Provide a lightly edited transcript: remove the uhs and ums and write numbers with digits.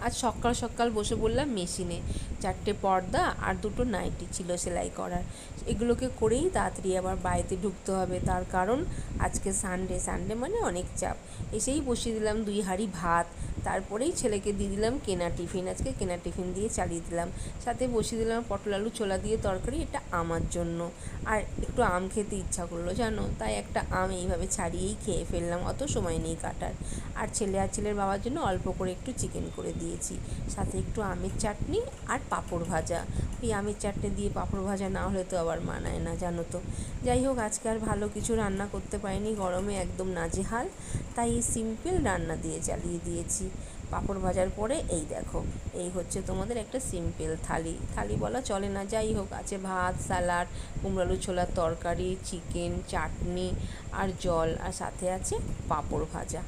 আজ সকাল সকাল বসে পড়লাম মেশিনে, 4টে পর্দা আর 2টো নাইটি ছিল সেলাই করার। এগুলোকে করেই তাড়াতাড়ি আবার বাড়িতে ঢুকতে হবে, তার কারণ আজকে সানডে মানে অনেক চাপ। এসেই বসিয়ে দিলাম 2 হাঁড়ি ভাত, তারপরেই ছেলেকে দিয়ে দিলাম কেনা টিফিন, আজকে কেনা টিফিন দিয়ে চালিয়ে দিলাম। সাথে বসিয়ে দিলাম পটল আলু ছোলা দিয়ে তরকারি, এটা আমার জন্য। আর একটু আম খেতে ইচ্ছা করলো জানো, তাই একটা আম এইভাবে ছাড়িয়েই খেয়ে ফেললাম, অত সময় নেই কাটার। আর ছেলের বাবার জন্য অল্প করে একটু চিকেন করে দিয়েছি, সাথে একটু আমের চাটনি আর পাঁপড় ভাজা। ওই আমের চাটনি দিয়ে পাঁপড় ভাজা না হলে তো আবার মানায় না, জানো তো। যাই হোক, আজকে আর ভালো কিছু রান্না করতে পারিনি, গরমে একদম নাজেহাল, তাই এই সিম্পল রান্না দিয়ে চালিয়ে দিয়েছি। পাঁপড় ভাজার পরে এই দেখো, এই হচ্ছে তোমাদের একটা সিম্পল থালি বলা চলে না, যাই হোক, আছে ভাত, স্যালাড, কুমড়ো আলু ছোলার তরকারি, চিকেন, চাটনি আর জল, আর সাথে আছে পাঁপড় ভাজা।